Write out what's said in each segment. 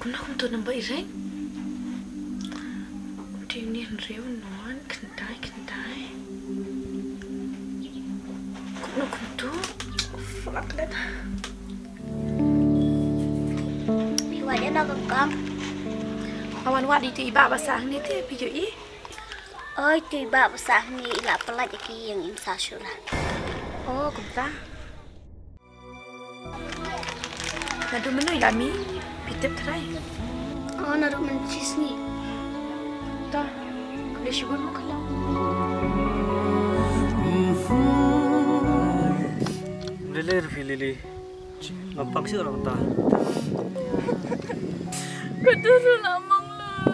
Kuna không tôi nằm bậy rách. Điều niên réo nón khẩn tái. Kuna không tôi Falak lên. Pi wa dia nak kengkang. Awan wa di tu iba basah ni tu pi jo i. Oi tu iba besar ni ila pelat iki yang imsa syura. Oh, kumta. Nadu menu ilami. Pitep try. Oh naruh mencis ni. Ta. Kuda syukur mo kalau. Lili. Gampang sih orang ta. Kuda lamang lah.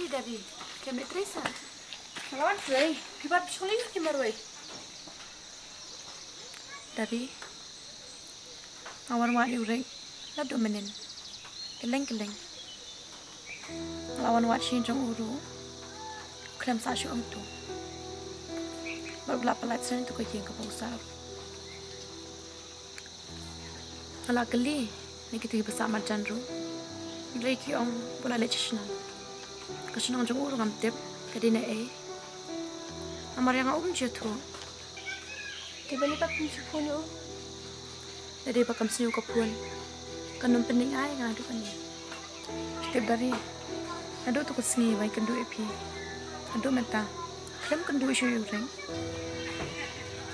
Dari kami Teresa. Lawan Frey, pibat bisuli ki marway. Dari awan wali ureng la domenen. Keleng. Lawan wat shin jong uru. Krem sa shu tu. Berbelak pelat sen tu kajing ke pausar. Ala kali ni kita bersama Chandru. Reki ong pula lechisna. Kesenang jong urang amtep kadi na amar yang om jatuh Tiba ni pak pun yo. dari pakam sini kapuan kanum pening ay ngadu kan ni tip dari ado tu kesini baik kendu epi ado mata krem kendu isu urang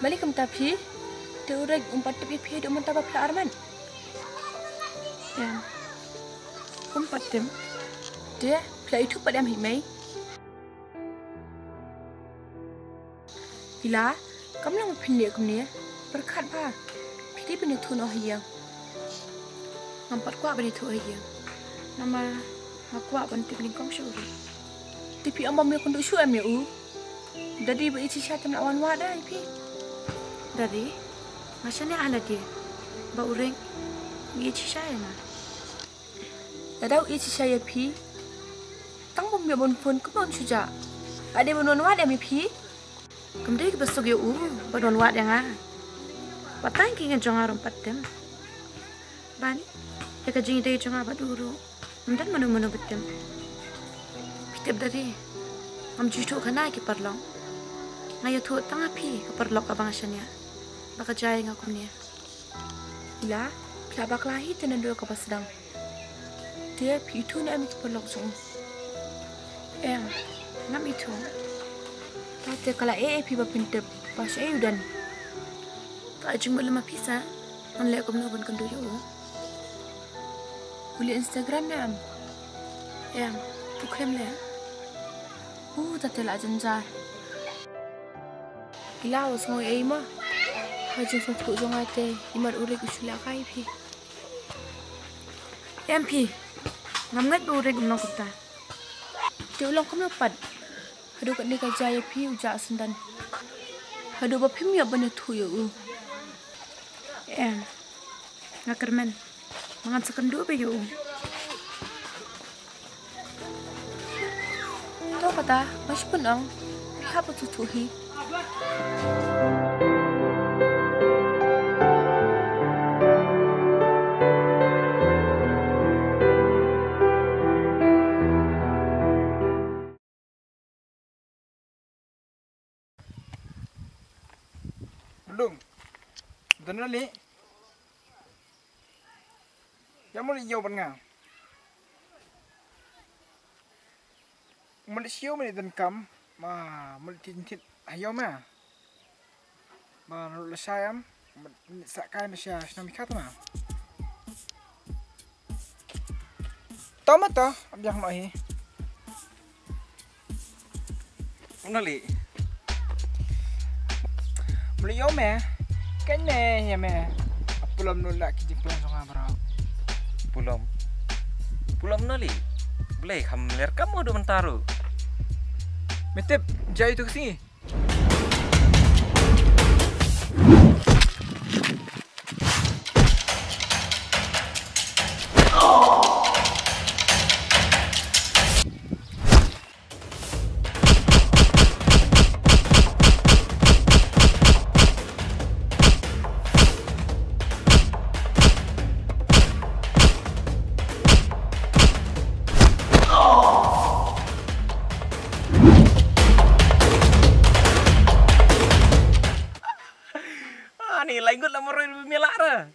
Balik kem tapi te urang umpat tepi do menta ba arman. ya umpat tem Dia play itu pada himai. Bila kamu lang pindik kamu ni berkat ba. Pidi pindik tu noh yang. nampak kuat beri tu aja nama aku apa nanti pening kong syuri Tapi am bamil kundu syu am ya u. Dari ba ichi syatan awan wa dah pi. dari macam ni ala dia ba urang ni saya na Dadau ichi saya pi. Tang bamil bon pun ku bon suja. Ade bon wa dah mi pi. kemudian kita besok ya badon wat yang patang kingen jong arum patem ban ya kajing ide jong apa dulu dan menu betem pitep dari am jitu kana ki parlong ngaya tu tang api ke parlok abang asyanya baka jaya ngaku ni Bila kelabak lahi tenan dua kapas sedang. Dia pi tu na mi parlok song. ngam itu Tata kala pi ba pintep pas udan. tak jeng belum pisa an lek kom nobon kan dulu Uli Instagram na am. tu krem le Tata la janjar. Gila was ngoy ma. Haji song tu jong ate imar uri usula kai pi. MP ngam ngat urek no kota Dia ulang kom lepat. Hadu kat ni ka jaya pi uja sendan. Hadu ba pim ya bane tu ya u. ngakermen mangan sekendu be yo Tahu kata mas penang. Pihak betutuhi. Belum. Dan ni. Yang mau jauh bengah. Malaysia mana dan kam, Malaysia ayo mana. Menurut saya, sakai Malaysia senang mikat mana. Tahu mata, yang mana? Nali. Beli yo me. Kan me ya me. Belum nolak kijing pulang sama bro. Belum nali. Boleh hamler kamu udah mentaru. Metep jai tu kesini. Ni lain lah meroi melak dah.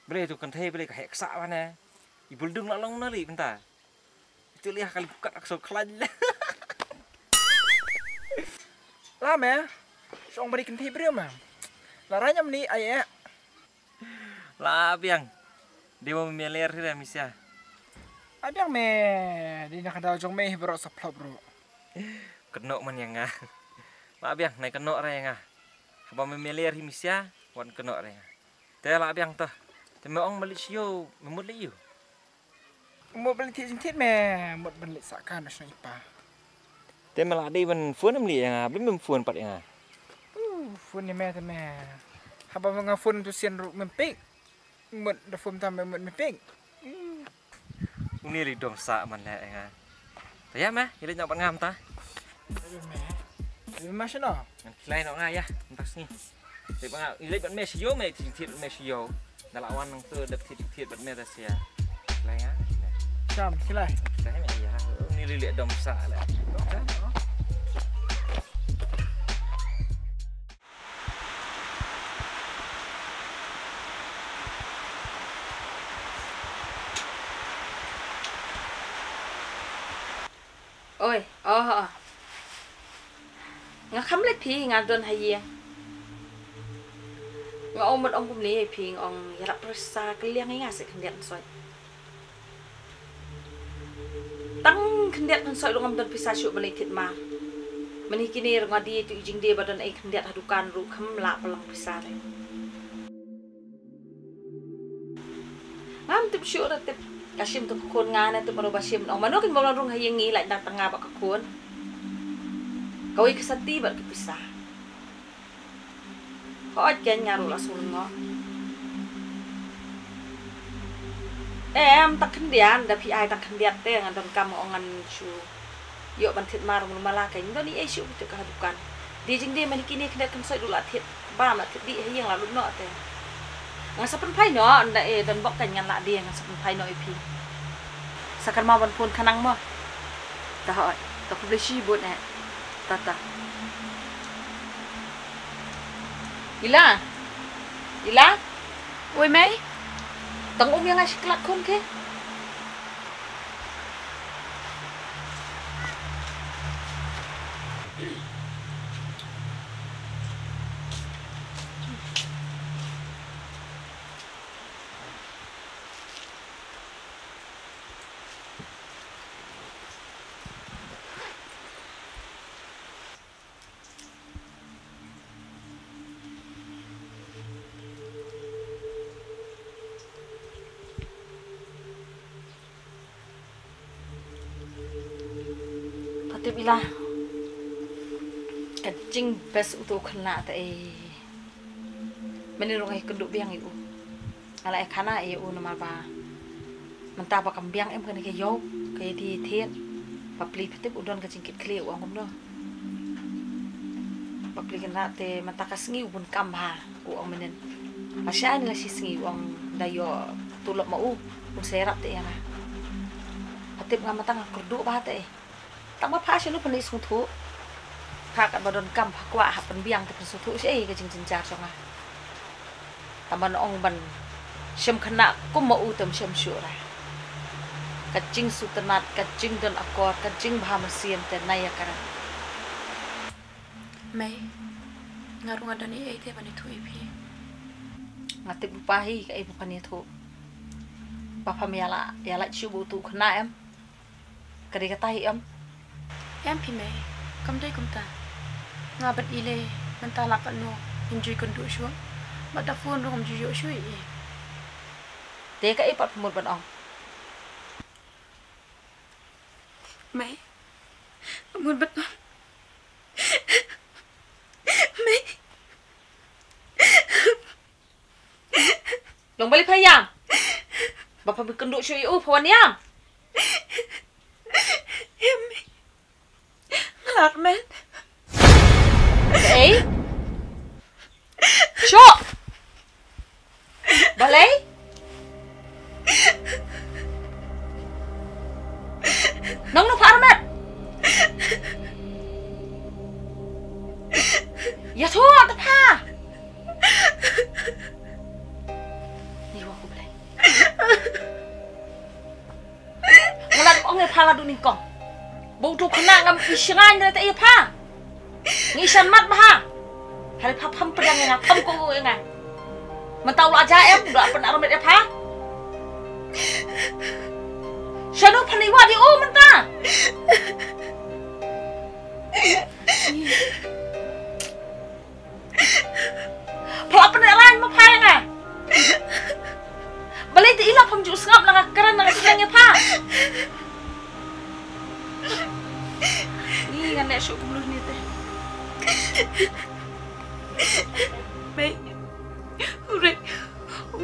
Boleh tu kan thei boleh kahek sak mana. Ibul dung nak long nali bentar. Itu lihat kali buka aksor kelan. Lah me. Song beri kenti beri mah. Laranya meni ayah. Lah biang. Dia mau meler dah misya. Abiang me. Di nak ada jong me bro saplop bro. Kenok man yang ah. Lah biang naik kenok ra yang ah. Haba memeler himisya wan kenok re. Te la biang toh. Te meong Malaysia memut liu. Một bên thị chính me, một bên lệ xã can ở sài pa. Te mala dei ban phun am li yang ah, blim phun pat yang ah. Phun ni me te me. Haba mga phun tu sian ru mempik. Một da phun tam một mempik. Uni li dom sa man la yang ah. Taya mah, ile nyok ngam ta. Aduh me. Ini macam no. Lain nok ngai ya, entas ni. Te bang ile ban me sio me thit me sio. Dalawan nang tu dak thit ban me ta sia. Lain ah. Jam, kilai. Saya me ya. Ni li dom sa la. Ôi, ngã khắm lấy phi ngã đơn hay gì ngã ông một ông cũng lấy phi ông ya lap rasa cái liang ấy ngã sẽ khẩn điện soi tăng khẩn điện soi luôn ông đơn pisa chụp balik thịt mà mình kini ngã đi tụi jing đi badan ấy khẩn điện hadukan ru kham lap palang pisa đấy ngam tip sure ra tip kasim tu khôn nga na tu maroba sim ông mano kin bolon rung hayang ngi lại datang nga ba ka khôn kau ikasati ba kipisa ko ken nga ru la sul ngo em tak kendian da pi ai tak kendiat te ngan don kam ongan chu yo ban thit mar mun mala kai ndo ni e chu tu ka dukan di jing de man kini kendiat kan soi du la thit ba la thit di hayang la lu no te ngang sapen phai no nda e don bok kan ngan la di ngang sapen phai no ipi sakan ma ban pun kanang mo ta hoi ta publishi bot ne tata Ila Ila oi mai tang um yang asik lak kon ke Tip ila kacing bes untuk kena te menirung ai keduk biang itu ala ai khana ai u nama ba mentah ba kam biang em kan ke yo ke di thiet ba pli tip udon kacing kit kli u ngom do ba pli kena te mentah ka sngi bun kam ha u ong menen asya ni la si sngi ong dayo tulok ma u serap te ya tip ngam matang keduk ba te tang ma pha lu panis sung thu pha ka badon kam pha kwa ha pan biang te sung thu sei ka jing jing jar songa taman ong ban shem khana kum ma u tam shem shura ka jing sutanat ka jing don akor ka jing bha ma siem te naya kara May ngarung ada ni ai te bani thu ipi ngati bu pahi ka ibu kan thu pa pha me yala chu bu tu khana em ka ri ka tai em em pi May kam dai kum ta nga bat ile mentah lah kan no enjoy kenduk syua mak dah phone rom jujuk syui Te ka ipat pemut ban ong. Mai mun betul Mai Long balik payang. Bapa berkenduk syui pawan yam. Lat men Eh? Syok. Balai? Nong no farmat. Ya thua ta pha. Ni wa ko balai. Ngalat ong le pha la du ni kong. Bau tu kena ngam isingan le ta i pha. Ngi san mat ma ha. Hari pha pham pedang nga pham ko nga. Man tau la ja em da pen aramet e pha. Shanu phani wa di o man ta. Pha pen ran ma pha nga. Balai ti ila pham ju sngap nga karan nga senang e pha. Ni ngan nek syuk kumuluh ni teh. Mai Urek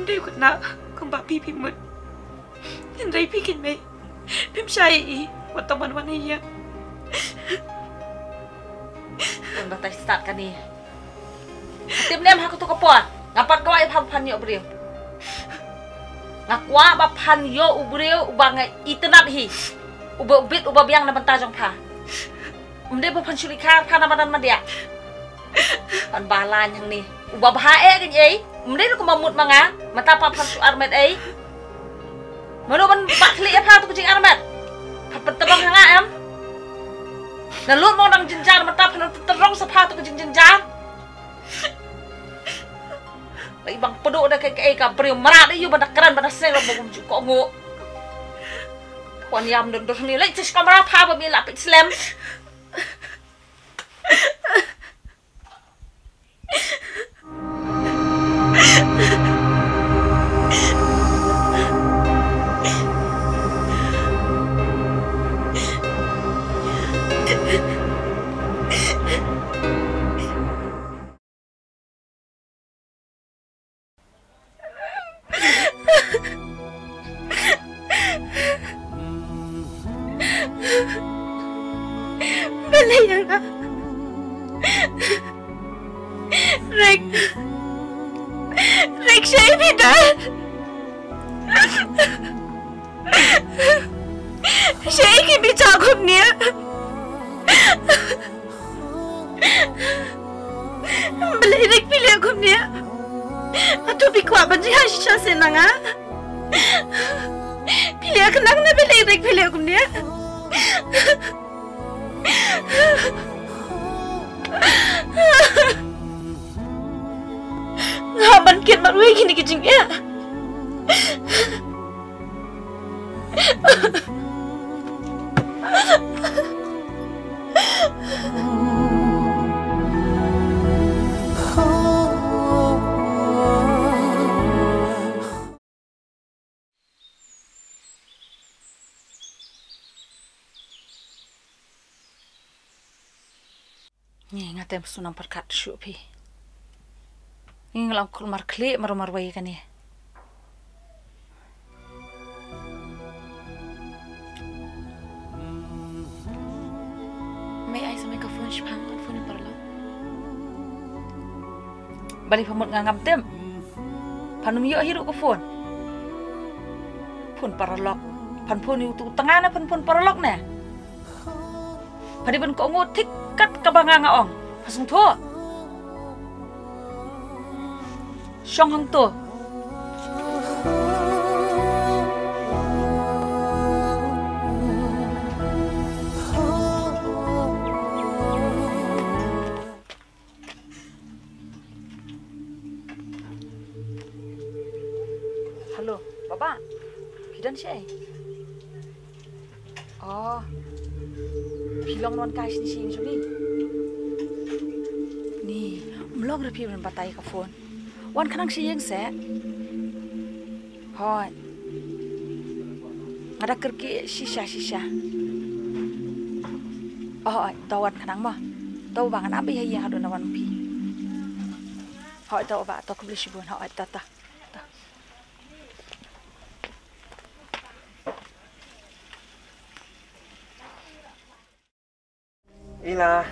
Dia kena Kembak pipi mut Hendai bikin mai Pim syai Buat teman-teman iya Pun batai start kan ni. Tim nem aku tu kapot. Ngapat kau ai phan yo brio. Ngakwa ba phan yo ubrio ubang itenat hi. Uba bit uba biang na banta jong pha. Umde ba phan sulika pha na badan madia. Pan balan yang ni. Uba bahae kan ei. Umde ko mamut manga. Mata pa phan su armet ei. Mano ban pak kli pha tu kucing armet. Pha terong hanga em. Na lut mo nang jenjar mata phan terong sa pha tu kucing jenjar. Lai bang peduk dah kai ka brio marat yu banda keren banda seng lo bogum ju ko ngo. Puan yam dor ni lai tis kamera pha ba mi la pik slam. Balai yang Rek saya bidan Saya ingin bicara ni Balai Rek pilih aku ni Atau bikuat banji hasisha senanga Pilih aku nang na balai Rek pilih aku ni Haban kit marui gini kicing ya. Ni ngatem sunam perkat syupi. Ni ngalam kulmar klik marumar wai kan ni. May ai sampai ke phone shipang phone ni perlu. Balik pamut ngangam tem. Panum yo hiru ke phone. Phone paralog. Pan phone yu tu tengah na phone paralog na. Padi ben ko ngotik kat kabanga ong. Pasung tho. Syong hang to. Halo, Baba. Kidan siya. Oh. Bilang non kai sini sini ni. melong repi men batai ka phone wan khanang si yeng se hoi ngada kerki shisha oh tawan khanang ma tau bangan abi hai yang adon wan pi hoi tau ba to kubli shibun hoi ta Ila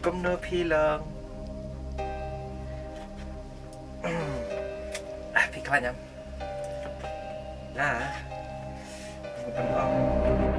Công nơ phi lợn Phi khá nhầm Là Một tầm